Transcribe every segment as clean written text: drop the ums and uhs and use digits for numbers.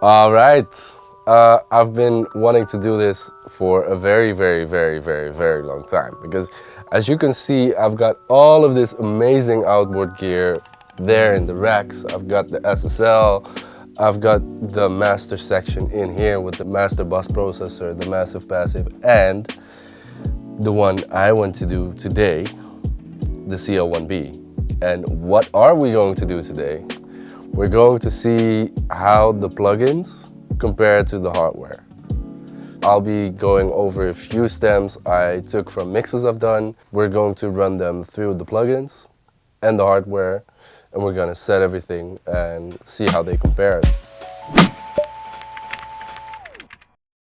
All right. I've been wanting to do this for a very long time because as you can see, I've got all of this amazing outboard gear there in the racks. I've got the SSL, I've got the master section in here with the master bus processor, the massive passive, and the one I want to do today, the CL1b. And what are we going to do today? We're going to see how the plugins compare to the hardware. I'll be going over a few stems I took from mixes I've done. We're going to run them through the plugins and the hardware, and we're gonna set everything and see how they compare.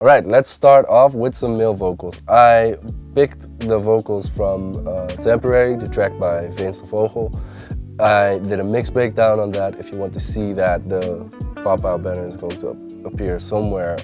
All right, let's start off with some male vocals. I picked the vocals from Temporary, the track by Vince de Vogel. I did a mix breakdown on that. If you want to see that, the pop-out banner is going to appear somewhere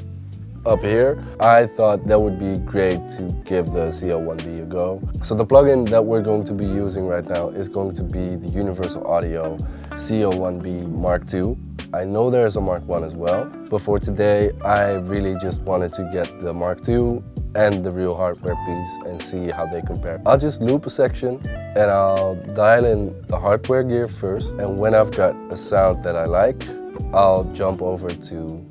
up here. I thought that would be great to give the CL1b a go. So the plugin that we're going to be using right now is going to be the Universal Audio CL1b Mark II. I know there's a Mark I as well, but for today I really just wanted to get the Mark II and the real hardware piece and see how they compare. I'll just loop a section and I'll dial in the hardware gear first, and when I've got a sound that I like, I'll jump over to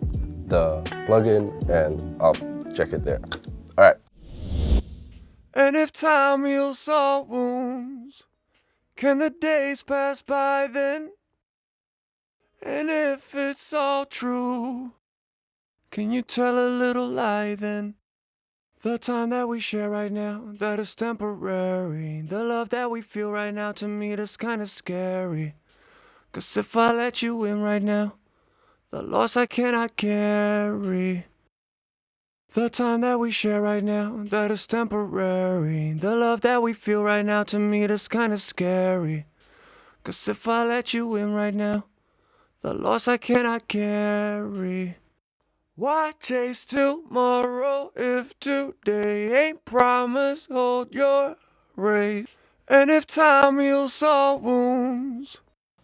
the plugin and I'll check it there. All right. And if time heals all wounds, can the days pass by then? And if it's all true, can you tell a little lie then? The time that we share right now, that is temporary. The love that we feel right now, to me that's kinda scary. 'Cause if I let you in right now, the loss I cannot carry. The time that we share right now, that is temporary. The love that we feel right now, to me that's kinda scary. 'Cause if I let you in right now, the loss I cannot carry. Why chase tomorrow if today ain't promised? Hold your race. And if time heals all wounds.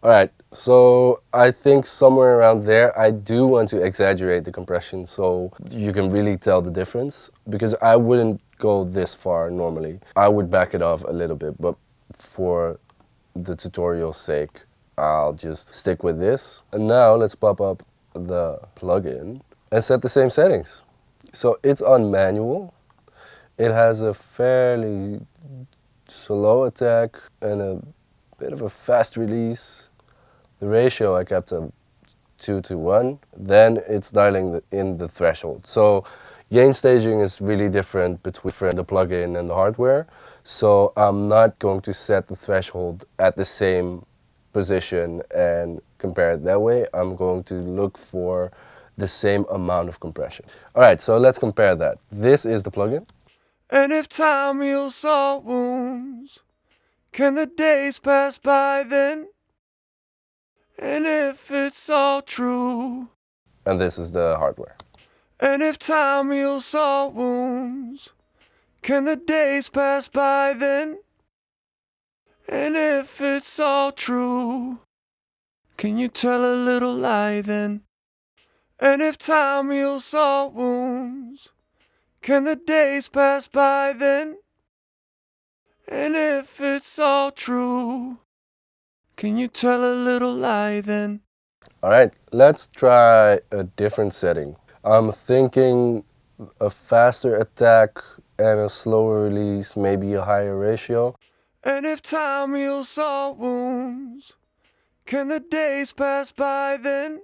All right, so I think somewhere around there, I do want to exaggerate the compression so you can really tell the difference, because I wouldn't go this far normally. I would back it off a little bit, but for the tutorial's sake, I'll just stick with this. And now let's pop up the plugin and set the same settings. So it's on manual. It has a fairly slow attack and a bit of a fast release. The ratio I kept at 2:1. Then it's dialing in the threshold. So gain staging is really different between the plugin and the hardware. So I'm not going to set the threshold at the same position and compare it that way. I'm going to look for the same amount of compression. All right, so let's compare that. This is the plugin. And if time heals all wounds, can the days pass by then? And if it's all true. And this is the hardware. And if time heals all wounds, can the days pass by then? And if it's all true, can you tell a little lie then? And if time heals all wounds, can the days pass by then? And if it's all true, can you tell a little lie then? All right, let's try a different setting. I'm thinking a faster attack and a slower release, maybe a higher ratio. And if time heals all wounds, can the days pass by then?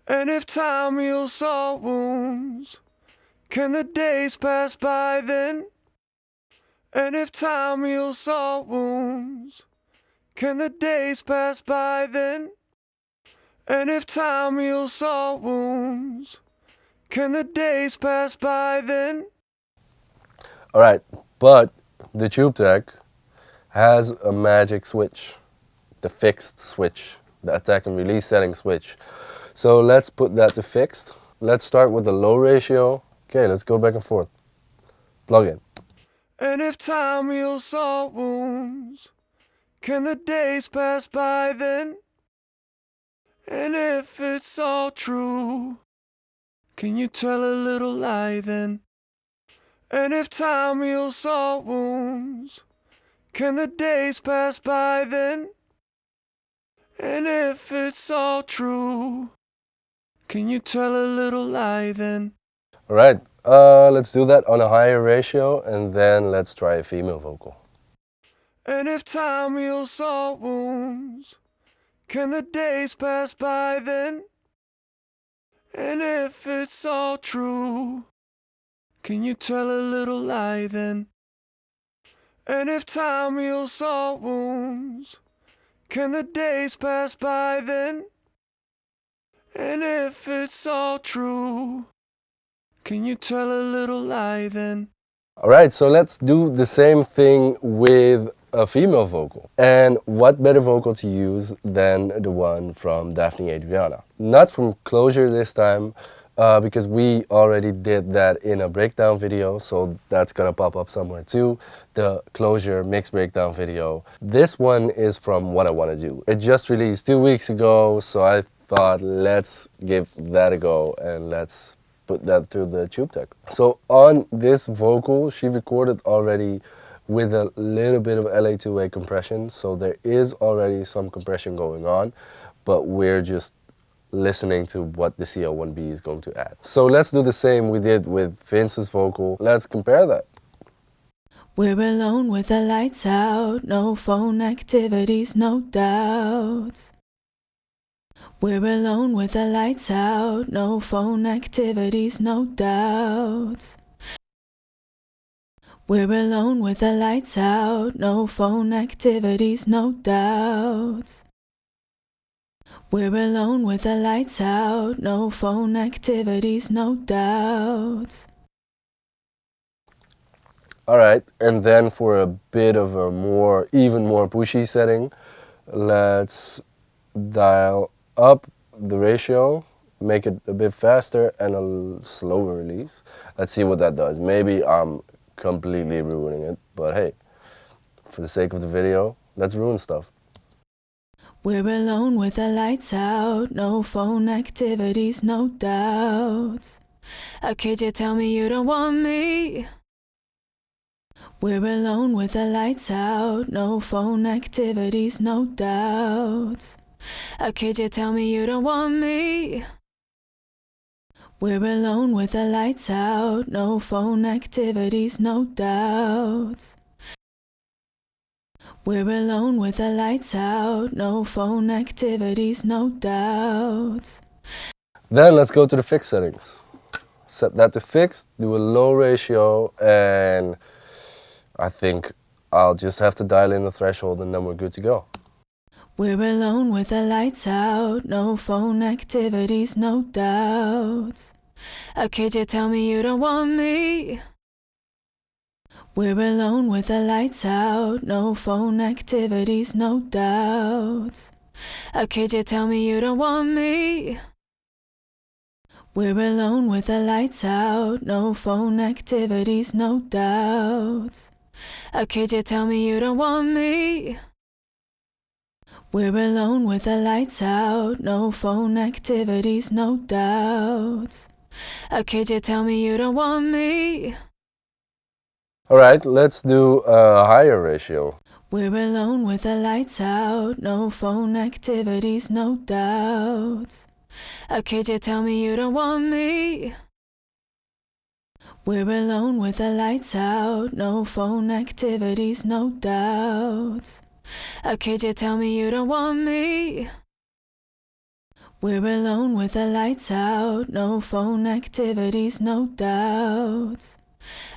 And if time heals all wounds, can the days pass by then? And if time heals all wounds, can the days pass by then? And if time heals all wounds, can the days pass by then? All right, but the Tubetech has a magic switch, the fixed switch, the attack and release setting switch. So let's put that to fixed. Let's start with the low ratio. Okay, let's go back and forth. Plug in. And if time heals all wounds, can the days pass by then? And if it's all true, can you tell a little lie then? And if time heals all wounds, can the days pass by then? And if it's all true, can you tell a little lie then? All right, let's do that on a higher ratio, and then let's try a female vocal. And if time heals all wounds, can the days pass by then? And if it's all true, can you tell a little lie then? And if time heals all wounds, can the days pass by then? And if it's all true, can you tell a little lie then? All right, so let's do the same thing with a female vocal. And what better vocal to use than the one from Dafne Adriana? Not from Closure this time, because we already did that in a breakdown video, so that's gonna pop up somewhere too. The Closure mix breakdown video. This one is from What I Wanna Do. It just released 2 weeks ago, so I thought let's give that a go and let's put that through the Tubetech. So on this vocal, she recorded already with a little bit of LA2A compression, so there is already some compression going on, but we're just listening to what the CL1b is going to add. So let's do the same we did with Vince's vocal. Let's compare that. We're alone with the lights out, no phone activities, no doubt. We're alone with the lights out, no phone activities, no doubt. We're alone with the lights out, no phone activities, no doubt. We're alone with the lights out, no phone activities, no doubt. All right, and then for a bit of a even more pushy setting, let's dial up the ratio, make it a bit faster and a slower release. Let's see what that does. Maybe I'm completely ruining it, but hey, for the sake of the video, let's ruin stuff. We're alone with the lights out, no phone activities, no doubt. How could you tell me you don't want me? We're alone with the lights out, no phone activities, no doubt. How could you tell me you don't want me? We're alone with the lights out, no phone activities, no doubt. We're alone with the lights out, no phone activities, no doubt. Then let's go to the fixed settings. Set that to fixed, do a low ratio, and I think I'll just have to dial in the threshold and then we're good to go. We're alone with the lights out, no phone activities, no doubt. How could you tell me you don't want me? We're alone with the lights out, no phone activities, no doubt. How could you tell me you don't want me? We're alone with the lights out, no phone activities, no doubt. How could you tell me you don't want me? We're alone with the lights out, no phone activities, no doubt. How could you tell me you don't want me? All right, let's do a higher ratio. We're alone with the lights out, no phone activities, no doubt. How could you tell me you don't want me? We're alone with the lights out, no phone activities, no doubt. How could you tell me you don't want me? We're alone with the lights out, no phone activities, no doubt.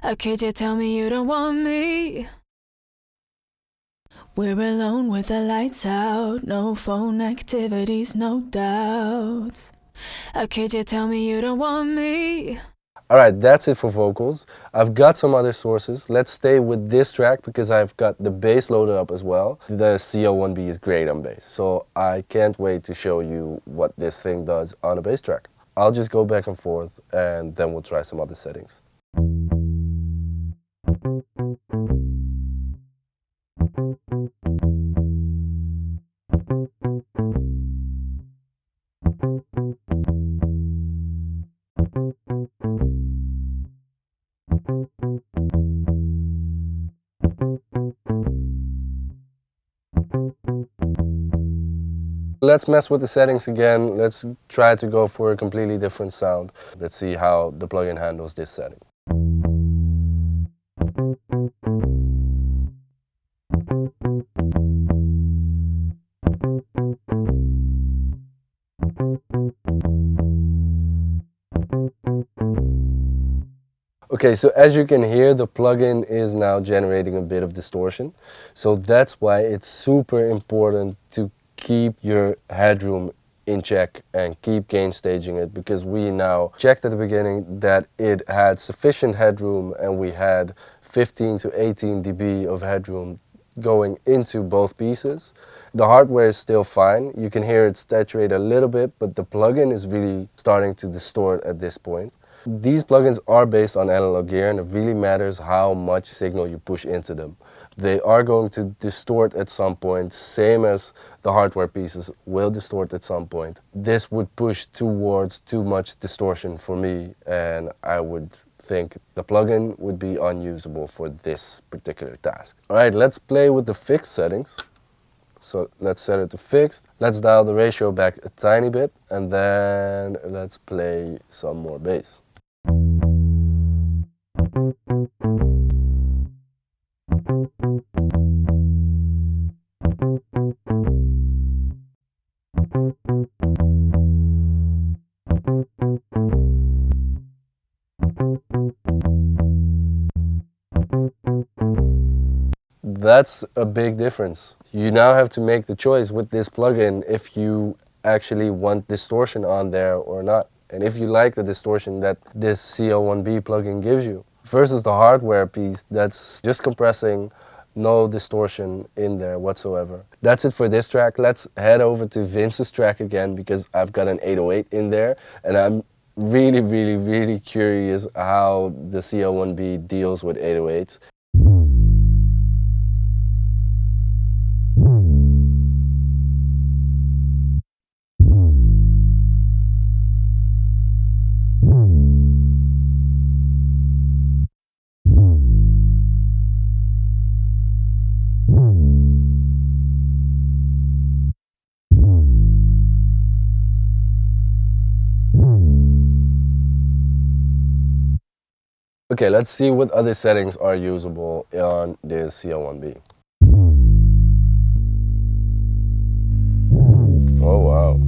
How could you tell me you don't want me? We're alone with the lights out, no phone activities, no doubt. How could you tell me you don't want me? All right, that's it for vocals. I've got some other sources. Let's stay with this track because I've got the bass loaded up as well. The CL1b is great on bass, so I can't wait to show you what this thing does on a bass track. I'll just go back and forth and then we'll try some other settings. let's mess with the settings again. Let's try to go for a completely different sound. Let's see how the plugin handles this setting. Okay, so as you can hear, the plugin is now generating a bit of distortion. So that's why it's super important to keep your headroom in check and keep gain staging it, because we now checked at the beginning that it had sufficient headroom and we had 15 to 18 dB of headroom going into both pieces. The hardware is still fine. You can hear it saturate a little bit, but the plugin is really starting to distort at this point. These plugins are based on analog gear, and it really matters how much signal you push into them. They are going to distort at some point, same as the hardware pieces will distort at some point. This would push towards too much distortion for me, and I would think the plugin would be unusable for this particular task. All right, let's play with the fixed settings. So let's set it to fixed. Let's dial the ratio back a tiny bit, and then let's play some more bass. That's a big difference. You now have to make the choice with this plugin if you actually want distortion on there or not, and if you like the distortion that this CL1b plugin gives you, versus the hardware piece that's just compressing, no distortion in there whatsoever. That's it for this track. Let's head over to Vince's track again, because I've got an 808 in there, and I'm really curious how the CL1b deals with 808s. Okay, let's see what other settings are usable on this CL1b. Oh wow.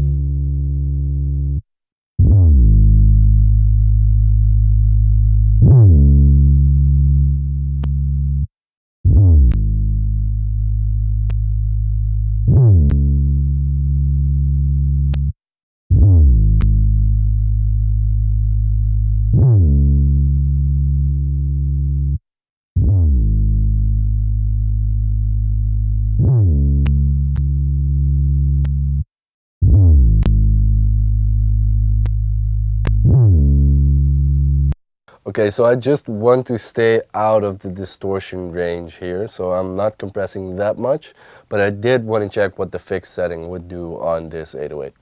Okay, so I just want to stay out of the distortion range here, so I'm not compressing that much, but I did want to check what the fixed setting would do on this 808.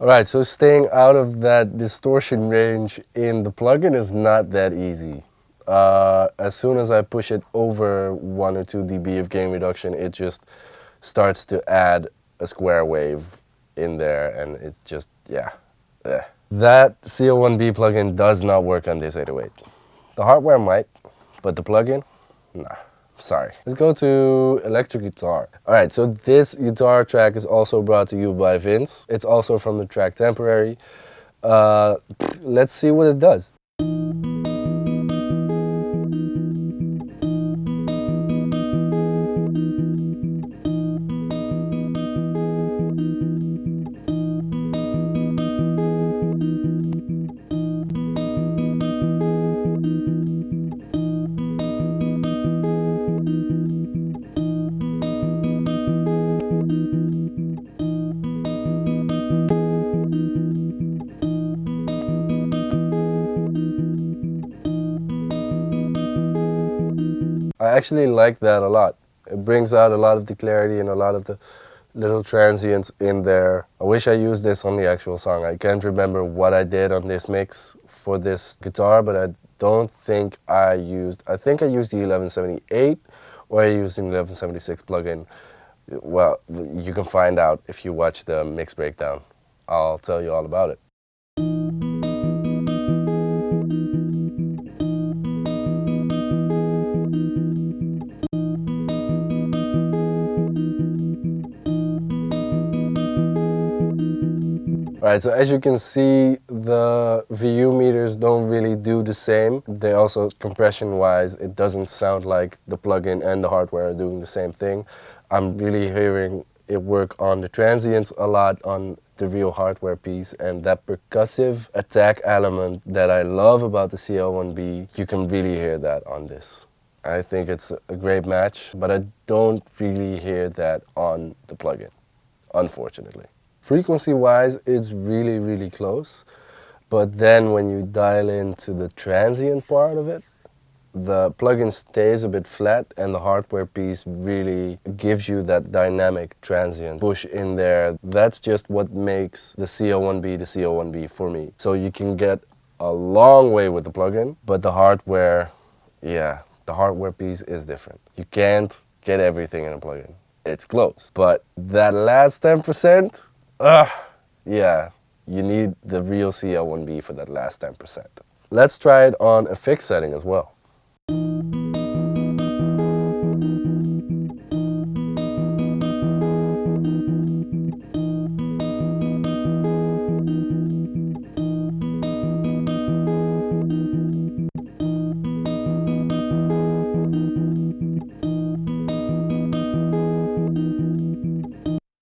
Alright, so staying out of that distortion range in the plugin is not that easy. As soon as I push it over 1 or 2 dB of gain reduction, it just starts to add a square wave in there, and it just, yeah. That CL1b plugin does not work on this 808. The hardware might, but the plugin, nah. Sorry. Let's go to electric guitar. Alright, so this guitar track is also brought to you by Vince. It's also from the track Temporary. Let's see what it does. actually like that a lot. It brings out a lot of the clarity and a lot of the little transients in there. I wish I used this on the actual song. I can't remember what I did on this mix for this guitar, but I don't think I used the 1178 or I used the 1176 plugin. Well, you can find out if you watch the mix breakdown. I'll tell you all about it. Right, so as you can see, the VU meters don't really do the same. They also, compression-wise, it doesn't sound like the plugin and the hardware are doing the same thing. I'm really hearing it work on the transients a lot on the real hardware piece, and that percussive attack element that I love about the CL1b, you can really hear that on this. I think it's a great match, but I don't really hear that on the plugin, unfortunately. Frequency-wise, it's really, really close, but then when you dial into the transient part of it, the plugin stays a bit flat and the hardware piece really gives you that dynamic transient push in there. That's just what makes the CL1b for me. So you can get a long way with the plugin, but the hardware, yeah, the hardware piece is different. You can't get everything in a plugin. It's close, but that last 10%, yeah, you need the real CL1b for that last 10%. Let's try it on a fixed setting as well.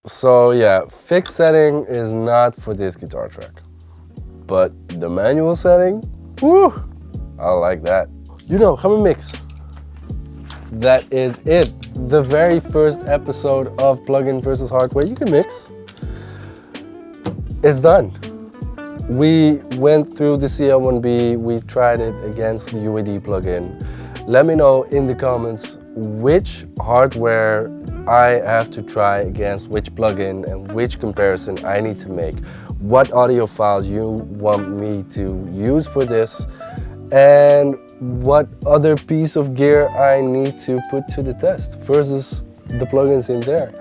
So yeah, fixed setting is not for this guitar track, but the manual setting, woo, I like that. You know, gaan we mix. That is it. The very first episode of Plugin versus Hardware, you can mix, is done. We went through the CL1b, we tried it against the UAD plugin. Let me know in the comments which hardware I have to try against which plugin and which comparison I need to make, what audio files you want me to use for this, and what other piece of gear I need to put to the test versus the plugins in there.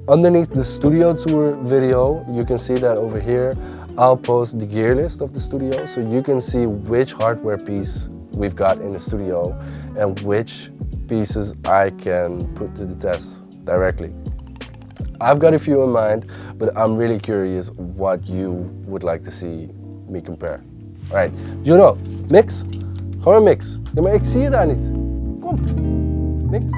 Underneath the studio tour video, you can see that over here, I'll post the gear list of the studio so you can see which hardware piece we've got in the studio and which pieces I can put to the test directly. I've got a few in mind, but I'm really curious what you would like to see me compare. Alright, Juno, mix? Gewoon mix. Ja, maar ik zie je daar niet. Kom, mix.